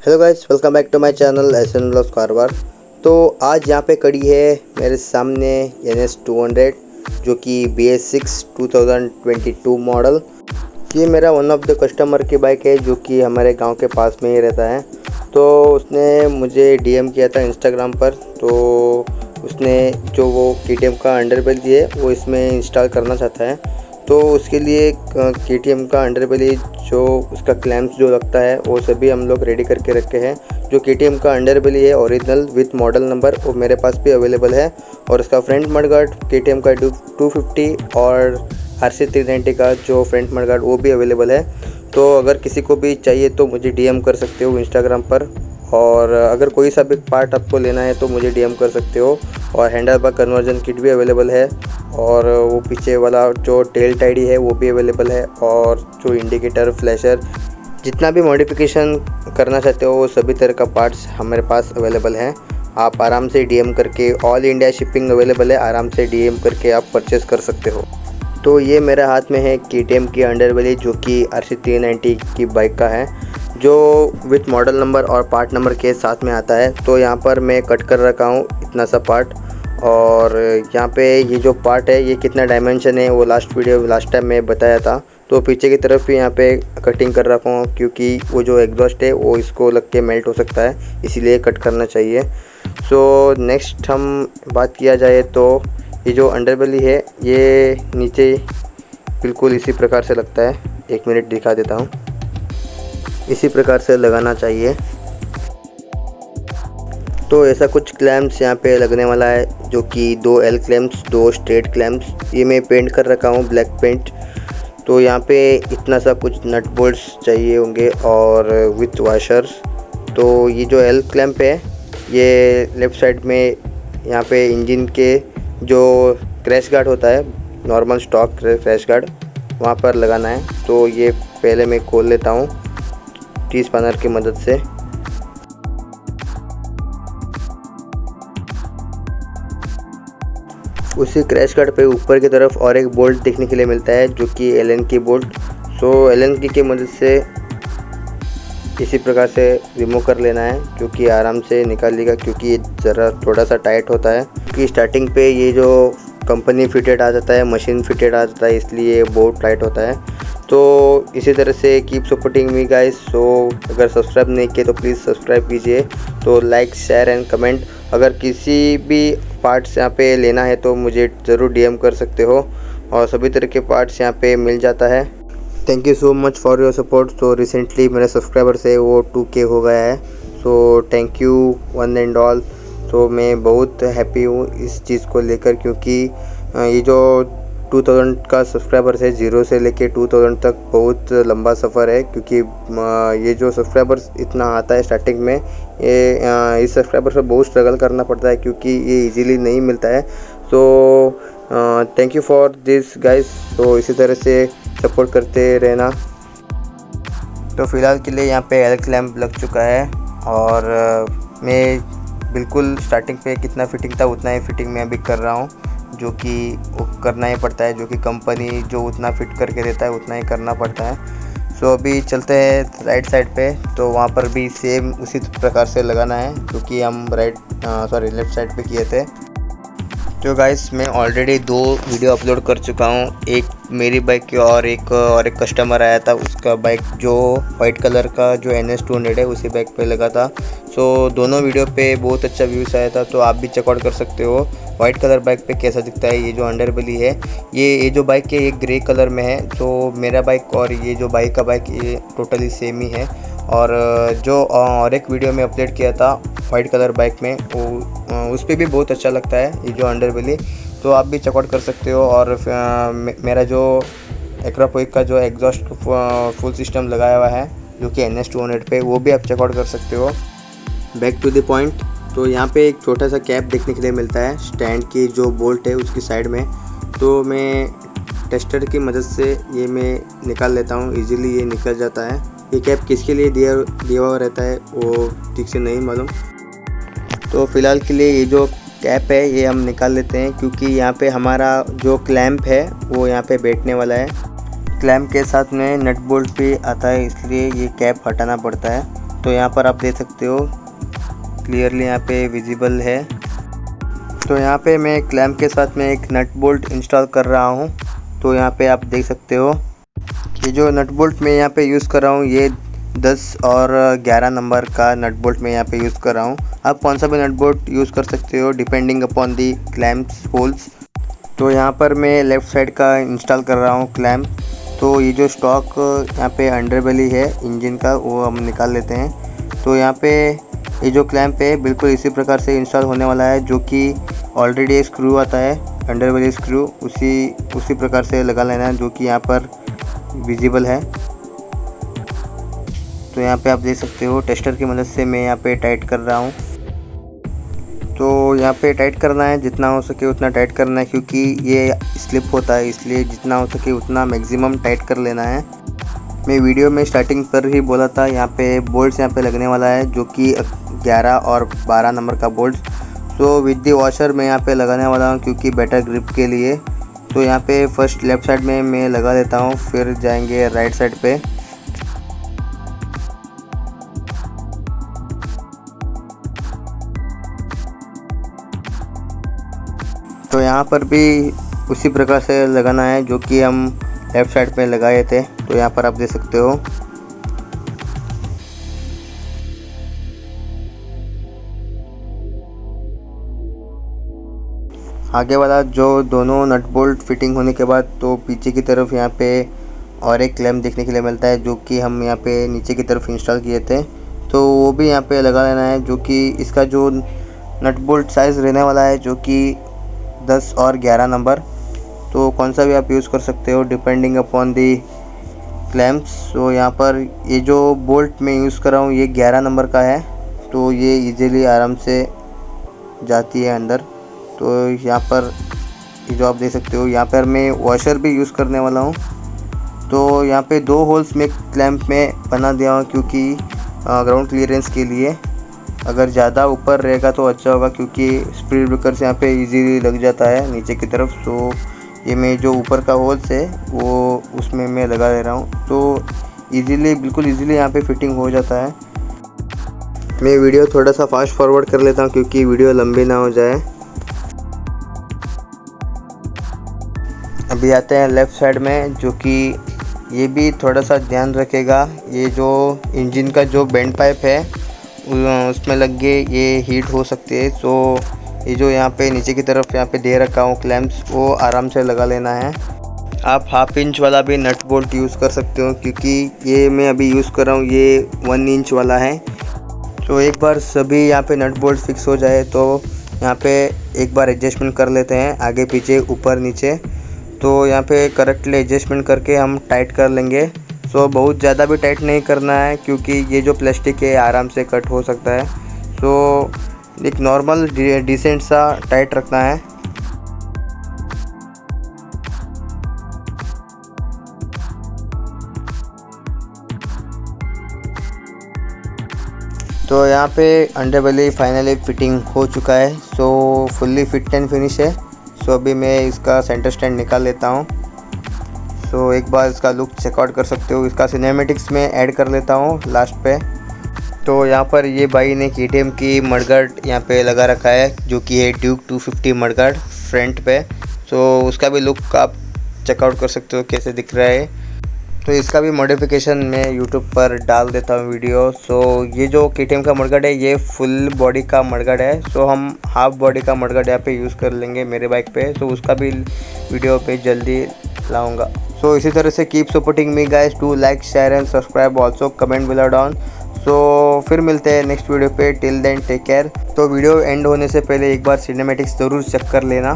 Hello guys, welcome back to my channel S N vlogs Karwar. तो आज यहाँ पे खड़ी है मेरे सामने NS 200 जो कि BS6 2022 मॉडल। ये मेरा वन ऑफ द कस्टमर की बाइक है जो कि हमारे गांव के पास में ही रहता है। तो उसने मुझे DM किया था इंस्टाग्राम पर। तो उसने जो वो KTM का अंडरबेली है वो इसमें इंस्टॉल करना चाहता है। तो उसके लिए KTM का अंडरबेली जो उसका क्लैम्प्स जो लगता है वो सभी हम लोग रेडी करके रखे हैं। जो KTM का अंडरबेली है ओरिजिनल विथ मॉडल नंबर वो मेरे पास भी अवेलेबल है। और उसका फ्रंट मडगार्ड KTM का 250 और RC 390 का जो फ्रंट मडगार्ड वो भी अवेलेबल है। तो अगर किसी को भी चाहिए तो मुझे DM कर सकते हो इंस्टाग्राम पर। और अगर कोई सा भी पार्ट आपको लेना है तो मुझे DM कर सकते हो। और हैंडल बार कन्वर्जन किट भी अवेलेबल है। और वो पीछे वाला जो टेल टाइडी है वो भी अवेलेबल है। और जो इंडिकेटर फ्लैशर जितना भी मॉडिफिकेशन करना चाहते हो वो सभी तरह का पार्ट्स हमारे पास अवेलेबल हैं। आप आराम से DM करके, ऑल इंडिया शिपिंग अवेलेबल है, आराम से DM करके आप परचेज़ कर सकते हो। तो ये मेरे हाथ में है KTM की अंडरबेली जो कि RC 390 की बाइक का है, जो विथ मॉडल नंबर और पार्ट नंबर के साथ में आता है। तो यहाँ पर मैं कट कर रखा हूँ इतना सा पार्ट। और यहाँ पे ये जो पार्ट है ये कितना डायमेंशन है वो लास्ट टाइम मैं बताया था। तो पीछे की तरफ भी यहाँ पे कटिंग कर रखा हूँ क्योंकि वो जो एग्जॉस्ट है वो इसको लग के मेल्ट हो सकता है, इसीलिए कट करना चाहिए। सो नेक्स्ट हम बात किया जाए तो ये जो अंडरबेली है ये नीचे बिल्कुल इसी प्रकार से लगता है। एक मिनट दिखा देता हूँ। इसी प्रकार से लगाना चाहिए। तो ऐसा कुछ क्लैम्प्स यहाँ पे लगने वाला है जो कि 2 L क्लैम्प्स, 2 स्ट्रेट क्लैम्प्स। ये मैं पेंट कर रखा हूँ ब्लैक पेंट। तो यहाँ पे इतना सा कुछ नट बोल्ट्स चाहिए होंगे और विथ वाशर्स। तो ये जो L क्लैम्प है ये लेफ़्ट साइड में यहाँ पे इंजन के जो क्रैश गार्ड होता है, नॉर्मल स्टॉक क्रैश गार्ड, वहाँ पर लगाना है। तो ये पहले मैं खोल लेता हूँ टी स्पैनर की मदद से। उसी क्रैश गार्ड पे ऊपर की तरफ और एक बोल्ट देखने के लिए मिलता है जो कि Allen की बोल्ट। सो Allen की मदद से इसी प्रकार से रिमूव कर लेना है क्योंकि आराम से निकाल लेगा, क्योंकि ये ज़रा थोड़ा सा टाइट होता है। क्योंकि स्टार्टिंग पे ये जो कंपनी फिटेड आ जाता है, मशीन फिटेड आ जाता है, इसलिए बहुत टाइट होता है। तो इसी तरह से कीप सपोर्टिंग मी गाइस। सो अगर सब्सक्राइब नहीं किए तो प्लीज़ सब्सक्राइब कीजिए। तो लाइक, शेयर एंड कमेंट। अगर किसी भी पार्ट्स यहाँ पे लेना है तो मुझे ज़रूर DM कर सकते हो और सभी तरह के पार्ट्स यहाँ पे मिल जाता है। Thank you so much for your support. तो रिसेंटली मेरे सब्सक्राइबर्स है वो 2K हो गया है। So thank you one and all. तो मैं बहुत हैप्पी हूँ इस चीज़ को लेकर, क्योंकि ये जो 2000 का सब्सक्राइबर्स है 0 से लेके 2000 तक बहुत लंबा सफ़र है। क्योंकि ये जो सब्सक्राइबर्स इतना आता है स्टार्टिंग में, ये इस सब्सक्राइबर पर बहुत स्ट्रगल करना पड़ता है क्योंकि ये इजीली नहीं मिलता है। तो thank you for this guys. तो इसी तरह से सपोर्ट करते रहना। तो फ़िलहाल के लिए यहाँ पे L क्लैम्प लग चुका है और मैं बिल्कुल स्टार्टिंग पे कितना फिटिंग था उतना ही फिटिंग मैं अभी कर रहा हूँ, जो कि वो करना ही पड़ता है, जो कि कंपनी जो उतना फिट करके देता है उतना ही करना पड़ता है। सो अभी चलते हैं राइट साइड पे। तो वहाँ पर भी सेम उसी प्रकार से लगाना है क्योंकि हम लेफ़्ट साइड पे किए थे। तो गाइस मैं ऑलरेडी 2 वीडियो अपलोड कर चुका हूँ, एक मेरी बाइक की और एक कस्टमर आया था उसका बाइक जो वाइट कलर का जो NS 200 है उसी बाइक पे लगा था। सो दोनों वीडियो पे बहुत अच्छा व्यूज़ आया था, तो आप भी चेकआउट कर सकते हो वाइट कलर बाइक पे कैसा दिखता है ये जो अंडरबेली है। ये जो बाइक है ये ग्रे कलर में है। तो मेरा बाइक और ये जो बाइक का बाइक ये टोटली सेम ही है। और जो और एक वीडियो में अपलोड किया था वाइट कलर बाइक में वो उस पर भी बहुत अच्छा लगता है ये जो अंडरबेली। तो आप भी चेकआउट कर सकते हो। और मेरा जो एक्रापोइक का जो एग्जॉस्ट फुल सिस्टम लगाया हुआ है जो कि NS 200 पे, वो भी आप चेकआउट कर सकते हो। Back to the point. तो यहाँ पे एक छोटा सा कैप देखने के लिए मिलता है स्टैंड की जो बोल्ट है उसकी साइड में। तो मैं टेस्टर की मदद से ये मैं निकाल लेता हूँ, इजीली ये निकल जाता है। ये कैप किसके लिए दिया हुआ रहता है वो ठीक से नहीं मालूम। तो फ़िलहाल के लिए ये जो कैप है ये हम निकाल लेते हैं क्योंकि यहाँ पे हमारा जो क्लैम्प है वो यहाँ पे बैठने वाला है। क्लैम्प के साथ में नट बोल्ट भी आता है, इसलिए ये कैप हटाना पड़ता है। तो यहाँ पर आप देख सकते हो क्लियरली यहाँ पे विजिबल है। तो यहाँ पे मैं क्लैंप के साथ में एक नट बोल्ट इंस्टॉल कर रहा हूँ। तो यहाँ पे आप देख सकते हो ये जो नट बोल्ट मैं यहाँ पे यूज़ कर रहा हूँ ये 10 और 11 नंबर का नट बोल्ट मैं यहाँ पे यूज़ कर रहा हूँ। आप कौन सा भी नट बोल्ट यूज़ कर सकते हो depending upon the clamps holes. तो यहाँ पर मैं लेफ़्ट साइड का इंस्टॉल कर रहा हूँ क्लैंप। तो ये जो स्टॉक यहाँ पे अंडरबेली है इंजन का वो हम निकाल लेते हैं। तो यहाँ पे ये जो क्लैंप है बिल्कुल इसी प्रकार से इंस्टॉल होने वाला है, जो कि ऑलरेडी स्क्रू आता है अंडरबेली स्क्रू, उसी प्रकार से लगा लेना है जो कि यहाँ पर विजिबल है। तो यहाँ पे आप देख सकते हो टेस्टर की मदद से मैं यहाँ पे टाइट कर रहा हूँ। तो यहाँ पे टाइट करना है, जितना हो सके उतना टाइट करना है क्योंकि ये स्लिप होता है, इसलिए जितना हो सके उतना मैक्सिमम टाइट कर लेना है। मैं वीडियो में स्टार्टिंग पर ही बोला था यहाँ पे बोल्ट्स यहाँ पे लगने वाला है जो कि 11 और 12 नंबर का बोल्ट। तो विद दी वॉशर मैं यहाँ पे लगाने वाला हूँ क्योंकि बेटर ग्रिप के लिए। तो यहाँ पे फर्स्ट लेफ़्ट साइड में मैं लगा देता हूँ, फिर जाएंगे राइट साइड पे। तो यहाँ पर भी उसी प्रकार से लगाना है जो कि हम लेफ़्ट साइड पे लगाए थे। तो यहाँ पर आप देख सकते हो। आगे वाला जो दोनों नट बोल्ट फिटिंग होने के बाद तो पीछे की तरफ यहाँ पे और एक क्लैंप देखने के लिए मिलता है जो कि हम यहाँ पे नीचे की तरफ इंस्टॉल किए थे। तो वो भी यहाँ पे लगा लेना है, जो कि इसका जो नट बोल्ट साइज़ रहने वाला है जो कि 10 और 11 नंबर। तो कौन सा भी आप यूज़ कर सकते हो डिपेंडिंग अपॉन दी क्लैंप्स। तो यहाँ पर ये जो बोल्ट मैं यूज़ कर रहा हूँ ये 11 नंबर का है, तो ये इजीली आराम से जाती है अंदर। तो यहाँ पर ये जो आप देख सकते हो यहाँ पर मैं वॉशर भी यूज़ करने वाला हूँ। तो यहाँ पे 2 होल्स में क्लैंप में बना दिया हूँ क्योंकि ग्राउंड क्लियरेंस के लिए। अगर ज़्यादा ऊपर रहेगा तो अच्छा होगा क्योंकि स्पीड ब्रेकर से यहाँ पे इजीली लग जाता है नीचे की तरफ। तो ये मैं जो ऊपर का होल्स है वो उसमें मैं लगा दे रहा हूँ, तो बिल्कुल इजीली यहाँ पे फिटिंग हो जाता है। मैं वीडियो थोड़ा सा फास्ट फॉरवर्ड कर लेता हूँ क्योंकि वीडियो लंबी ना हो जाए। अभी आते हैं लेफ़्ट साइड में, जो कि ये भी थोड़ा सा ध्यान रखेगा। ये जो इंजन का जो बेंड पाइप है उसमें लग के ये हीट हो सकती है। तो ये जो यहाँ पे नीचे की तरफ यहाँ पे दे रखा हूँ क्लैंप्स, वो आराम से लगा लेना है। आप 1/2 इंच वाला भी नट बोल्ट यूज़ कर सकते हो क्योंकि ये मैं अभी यूज़ कर रहा हूँ ये 1 इंच वाला है। तो एक बार सभी यहाँ पे नट बोल्ट फिक्स हो जाए तो यहाँ पे एक बार एडजस्टमेंट कर लेते हैं आगे पीछे ऊपर नीचे। तो यहाँ पे करेक्टली एडजस्टमेंट करके हम टाइट कर लेंगे। सो बहुत ज़्यादा भी टाइट नहीं करना है क्योंकि ये जो प्लास्टिक है आराम से कट हो सकता है। सो एक नॉर्मल डिसेंट सा टाइट रखना है। तो यहाँ पे अंडरबेली फाइनली फिटिंग हो चुका है। सो फुल्ली फिट एंड फिनिश है। सो अभी मैं इसका सेंटर स्टैंड निकाल लेता हूँ। सो एक बार इसका लुक चेकआउट कर सकते हो। इसका सिनेमेटिक्स में ऐड कर लेता हूँ लास्ट पे। तो यहाँ पर ये भाई ने KTM की मडगार्ड यहाँ पे लगा रखा है जो कि है ड्यूक 250 मडगार्ड फ्रंट पे। तो उसका भी लुक आप चेकआउट कर सकते हो कैसे दिख रहा है। तो इसका भी मॉडिफिकेशन मैं यूट्यूब पर डाल देता हूँ वीडियो। सो ये जो KTM का मडगार्ड है ये फुल बॉडी का मडगार्ड है। सो हम हाफ बॉडी का मडगार्ड यहाँ पे यूज़ कर लेंगे मेरे बाइक पे। तो उसका भी वीडियो पे जल्दी लाऊंगा। सो इसी तरह से keep supporting me guys, do like share and subscribe, also comment below down. So फिर मिलते हैं नेक्स्ट वीडियो पे। Till then take care. तो वीडियो एंड होने से पहले एक बार सिनेमैटिक्स ज़रूर चेक कर लेना।